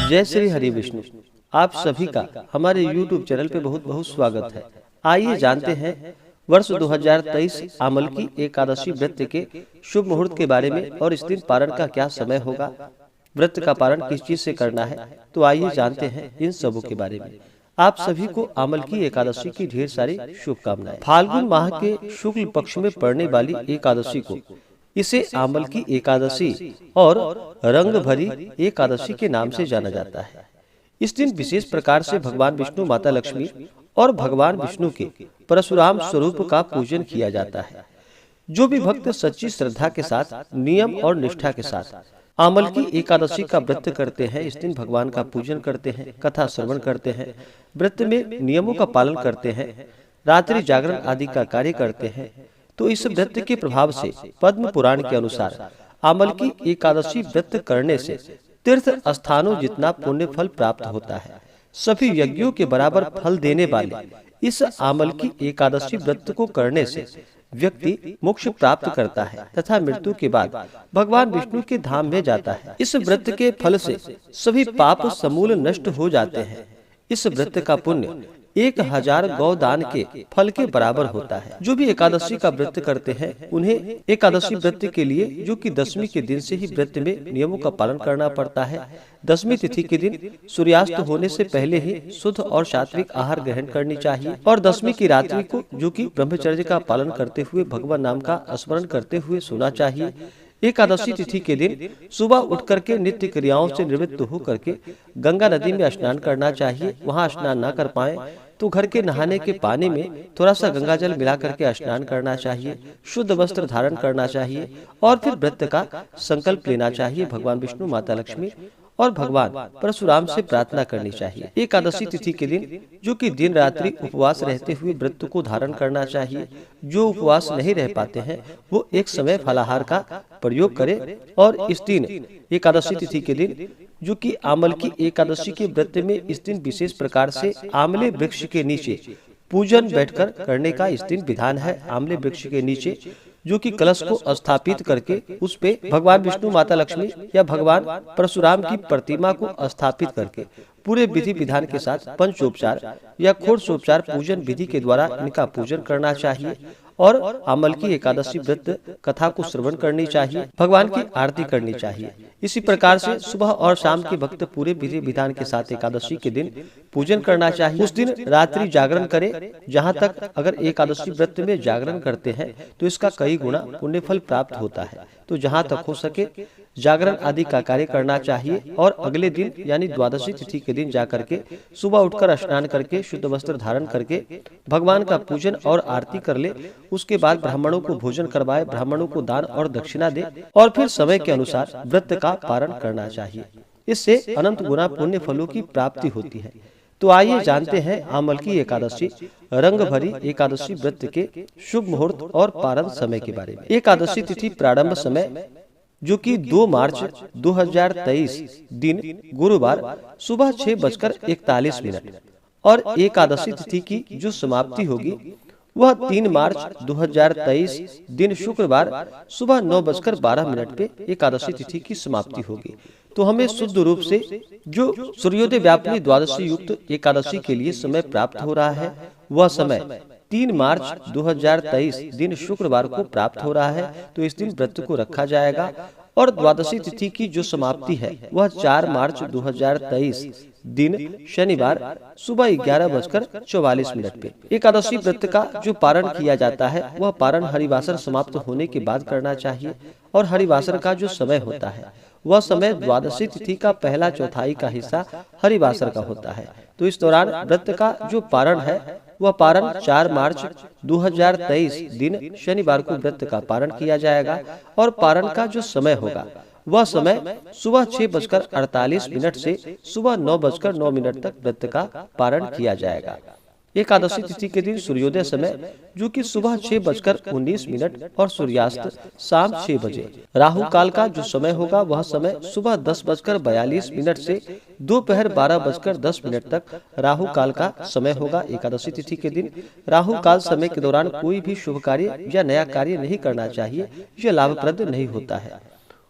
जय श्री हरि विष्णु। आप सभी का हमारे YouTube चैनल पे बहुत बहुत स्वागत है। आइए जानते हैं वर्ष 2023 आमलकी एकादशी व्रत के शुभ मुहूर्त के बारे में और इस दिन पारण का क्या समय होगा, व्रत का पारण किस चीज से करना है। तो आइए जानते हैं इन सबों के बारे में। आप सभी को आमलकी एकादशी की ढेर सारी शुभकामनाएं। फाल्गुन माह के शुक्ल पक्ष में पड़ने वाली एकादशी को इसे आमलकी एकादशी और रंग भरी एकादशी के नाम से जाना जाता है। इस दिन विशेष प्रकार से भगवान विष्णु, माता लक्ष्मी और भगवान विष्णु के परशुराम स्वरूप का पूजन किया जाता है। जो भी भक्त सच्ची श्रद्धा के साथ, नियम और निष्ठा के साथ आमलकी एकादशी का व्रत करते हैं, इस दिन भगवान का पूजन करते हैं, कथा श्रवण करते हैं, व्रत में नियमों का पालन करते हैं, रात्रि जागरण आदि का कार्य करते हैं, तो इस व्रत के प्रभाव से पद्म पुराण के अनुसार आमलकी एकादशी व्रत करने से तीर्थ स्थानों जितना पुण्य फल प्राप्त होता है। सभी यज्ञों के बराबर फल देने वाले इस आमलकी एकादशी व्रत को करने से व्यक्ति मोक्ष प्राप्त करता है तथा मृत्यु के बाद भगवान विष्णु के धाम में जाता है। इस व्रत के फल से सभी पाप समूल नष्ट हो जाते हैं। इस व्रत का पुण्य 1000 गौदान के फल के बराबर होता है। जो भी एकादशी का व्रत करते हैं उन्हें एकादशी व्रत के लिए, जो कि दशमी के दिन से ही व्रत में नियमों का पालन करना पड़ता है। दशमी तिथि के दिन सूर्यास्त होने से पहले ही शुद्ध और सात्विक आहार ग्रहण करनी चाहिए और दशमी की रात्रि को, जो कि ब्रह्मचर्य का पालन करते हुए भगवान नाम का स्मरण करते हुए सोना चाहिए। एकादशी तिथि के दिन सुबह उठ करके नित्य क्रियाओं से निवृत्त होकर के गंगा नदी में स्नान करना चाहिए। वहां स्नान न कर पाए तो घर के नहाने के पानी में थोड़ा सा गंगा जल मिला करके स्नान करना चाहिए। शुद्ध वस्त्र धारण करना चाहिए और फिर व्रत का संकल्प लेना चाहिए। भगवान विष्णु, माता लक्ष्मी और भगवान परशुराम से प्रार्थना करनी चाहिए। एकादशी तिथि के दिन, जो कि दिन रात्रि उपवास रहते हुए व्रत को धारण करना चाहिए। जो उपवास नहीं रह पाते हैं वो एक समय फलाहार का प्रयोग करें। और इस दिन एकादशी तिथि के दिन, जो कि आमलकी एकादशी के व्रत में इस दिन विशेष प्रकार से आमले वृक्ष के नीचे पूजन बैठकर करने का इस दिन विधान है। आमले वृक्ष के नीचे, जो कि कलश को स्थापित करके उस पे भगवान विष्णु, माता लक्ष्मी या भगवान परशुराम की प्रतिमा को स्थापित करके पूरे विधि विधान के साथ पंचोपचार या षोडशोपचार पूजन विधि के द्वारा इनका पूजन करना चाहिए और आमलकी एकादशी व्रत कथा को श्रवण करनी चाहिए, भगवान की आरती करनी चाहिए। इसी प्रकार से सुबह और शाम के भक्त पूरे विधि विधान के साथ एकादशी के दिन पूजन करना चाहिए। उस दिन रात्रि जागरण करें। जहाँ तक अगर एकादशी व्रत में जागरण करते हैं तो इसका कई गुना पुण्य फल प्राप्त होता है। तो जहाँ तक हो सके जागरण आदि का कार्य करना चाहिए और अगले दिन यानी द्वादशी तिथि के दिन जाकर के सुबह उठकर स्नान करके शुद्ध वस्त्र धारण करके भगवान का पूजन और आरती कर ले। उसके बाद ब्राह्मणों को भोजन करवाए, ब्राह्मणों को दान और दक्षिणा दे और फिर समय के अनुसार व्रत का पारण करना चाहिए। इससे अनंत गुना पुण्य फलों की प्राप्ति होती है। तो आइए जानते हैं आमलकी एकादशी रंग भरी एकादशी व्रत के शुभ मुहूर्त और पारण समय के बारे में। एकादशी तिथि प्रारंभ समय, जो कि 2 मार्च 2023 दिन गुरुवार सुबह 6:41 और एकादशी तिथि की जो समाप्ति होगी वह 3 मार्च 2023 दिन शुक्रवार सुबह 9:12 पे एकादशी तिथि की समाप्ति होगी। तो हमें शुद्ध रूप से जो सूर्योदय व्यापिनी द्वादशी युक्त एकादशी के लिए समय प्राप्त हो रहा है, वह समय 3 मार्च 2023 दिन शुक्रवार को प्राप्त हो रहा है। तो इस दिन व्रत को रखा जाएगा और द्वादशी तिथि की जो समाप्ति है वह 4 मार्च 2023 दिन शनिवार सुबह 11:44 पे। एकादशी व्रत का जो पारण किया जाता है वह पारण हरिवासर समाप्त होने के बाद करना चाहिए और हरिवासर का जो समय होता है वह समय द्वादशी तिथि का पहला चौथाई का हिस्सा हरिवासर का होता है। तो इस दौरान व्रत का जो पारण है वह पारण 4 मार्च 2023 दिन शनिवार को व्रत का पारण किया जाएगा और पारण का जो समय होगा वह समय सुबह 6:48 से सुबह 9:09 तक व्रत का पारण किया जाएगा। एकादशी तिथि के दिन सूर्योदय समय, जो कि सुबह 6:19 और सूर्यास्त शाम 6 बजे। राहु काल का जो समय होगा वह समय सुबह 10:42 से दोपहर 12:10 तक राहु काल का समय होगा। एकादशी तिथि के दिन राहु काल समय के दौरान कोई भी शुभ कार्य या नया कार्य नहीं करना चाहिए, यह लाभप्रद नहीं होता है।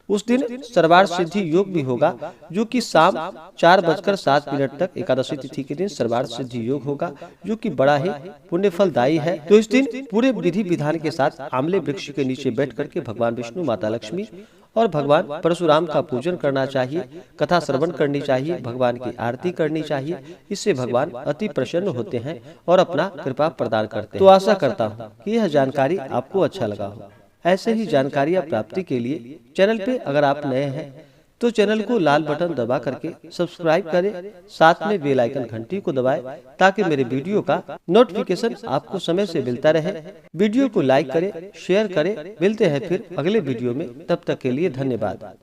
उस दिन सर्वार्थ सिद्धि योग भी होगा, जो कि शाम 4:07 तक एकादशी तिथि के दिन सर्वार्थ सिद्धि योग होगा, जो कि बड़ा ही पुण्य फलदायी है। तो इस दिन पूरे विधि विधान के साथ आमले वृक्ष के नीचे बैठ करके भगवान विष्णु, माता लक्ष्मी और भगवान परशुराम का पूजन करना चाहिए, कथा श्रवण करनी चाहिए, भगवान की आरती करनी चाहिए। इससे भगवान अति प्रसन्न होते हैं और अपना कृपा प्रदान करते हैं। तो आशा करता हूँ कि यह जानकारी आपको अच्छा लगा हो। ऐसे ही जानकारियाँ प्राप्ति के लिए चैनल पे अगर आप नए हैं तो चैनल को लाल बटन दबा करके सब्सक्राइब करें, साथ में बेल आइकन घंटी को दबाएं ताकि मेरे वीडियो का नोटिफिकेशन आपको समय से मिलता रहे। वीडियो को लाइक करें, शेयर करें। मिलते हैं फिर अगले वीडियो में, तब तक के लिए धन्यवाद।